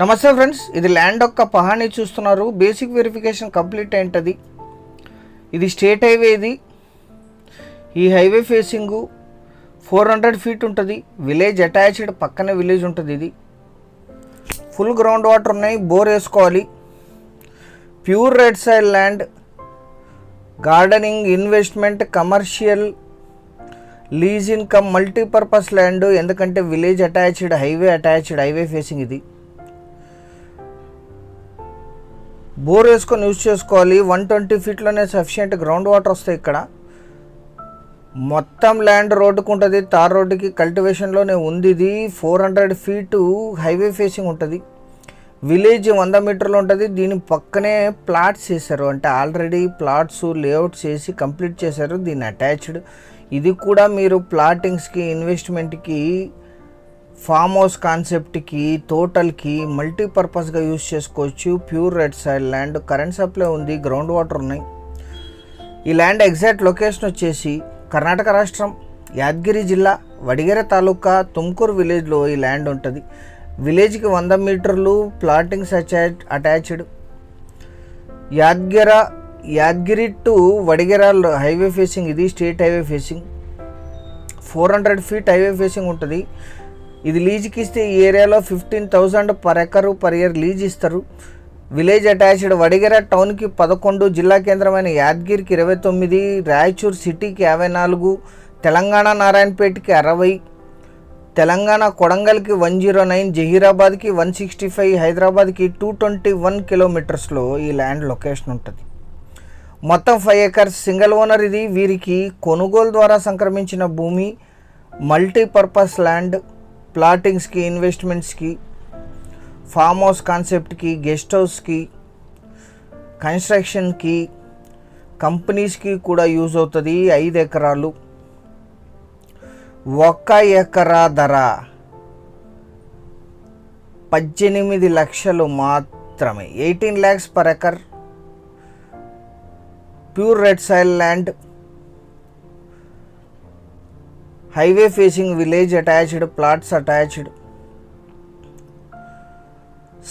నమస్తే ఫ్రెండ్స్, ఇది ల్యాండ్ యొక్క పహాని చూస్తున్నారు. బేసిక్ వెరిఫికేషన్ కంప్లీట్ అయింటది. ఇది స్టేట్ హైవే. ఈ హైవే ఫేసింగ్ 400 ఫీట్ ఉంటుంది. విలేజ్ అటాచ్డ్, పక్కనే విలేజ్ ఉంటుంది. ఇది ఫుల్ గ్రౌండ్ వాటర్ ఉన్నాయి. బోర్ వేసుకోవాలి. Pure red soil land, gardening, investment, commercial, lease income, multipurpose land. ఎందుకంటే విలేజ్ అటాచ్డ్, హైవే ఫేసింగ్. ఇది బోర్ వేసుకొని యూజ్ చేసుకోవాలి. 120 ఫీట్లోనే సఫిషియెంట్ గ్రౌండ్ వాటర్ వస్తాయి. ఇక్కడ మొత్తం ల్యాండ్ రోడ్డుకు ఉంటుంది. తార్ రోడ్డుకి కల్టివేషన్లోనే ఉంది. ఇది 400 ఫీటు హైవే ఫేసింగ్ ఉంటుంది. విలేజ్ 100 మీటర్లు ఉంటుంది. దీని పక్కనే ప్లాట్స్ చేశారు, అంటే ఆల్రెడీ ప్లాట్స్ లేఅవుట్స్ చేసి కంప్లీట్ చేశారు. దీని అటాచ్డ్. ఇది కూడా మీరు ప్లాటింగ్స్కి, ఇన్వెస్ట్మెంట్కి, ఫామ్ హౌస్ కాన్సెప్ట్కి, తోటల్కి, మల్టీపర్పస్గా యూజ్ చేసుకోవచ్చు. Pure red soil land, current supply ఉంది, గ్రౌండ్ వాటర్ ఉన్నాయి. ఈ ల్యాండ్ ఎగ్జాక్ట్ లొకేషన్ వచ్చేసి కర్ణాటక రాష్ట్రం, యాదగిరి జిల్లా, వడిగెర తాలూకా, తుమ్కూరు విలేజ్లో ఈ ల్యాండ్ ఉంటుంది. విలేజ్కి 100 మీటర్లు, plottings attached. Yadagiri to Vadigera highway facing. ఇది state highway facing. 400 feet highway facing ఉంటుంది. ఇది లీజ్కి ఇస్తే ఈ ఏరియాలో 15,000 per acre per year lease ఇస్తారు. Village attached. వడిగెర టౌన్కి 11, జిల్లా కేంద్రమైన యాదగిరికి 29, రాయచూర్ సిటీకి 54, తెలంగాణ నారాయణపేటకి 60, తెలంగాణ కొడంగల్కి 109, జహీరాబాద్కి 165, హైదరాబాద్కి 221 కిలోమీటర్స్లో ఈ ల్యాండ్ లొకేషన్ ఉంటుంది. మొత్తం 5 ఎకర్స్, సింగిల్ ఓనర్. ఇది వీరికి కొనుగోలు ద్వారా సంక్రమించిన భూమి. మల్టీపర్పస్ ల్యాండ్, ప్లాటింగ్స్కి, ఇన్వెస్ట్మెంట్స్కి, ఫామ్ హౌస్ కాన్సెప్ట్కి, గెస్ట్ హౌస్కి, కన్స్ట్రక్షన్కి, కంపెనీస్కి కూడా యూజ్ అవుతుంది. 5 ఎకరాలు. 1 ఎకరా ధర 18 లక్షలు మాత్రమే. 18 lakhs per acre. Pure red soil land, highway facing, village attached, plots attached.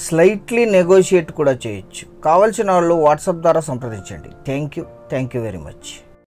Slightly negotiate కూడా చేయొచ్చు. కావాల్సిన వాళ్ళు వాట్సాప్ ద్వారా సంప్రదించండి. Thank you very much.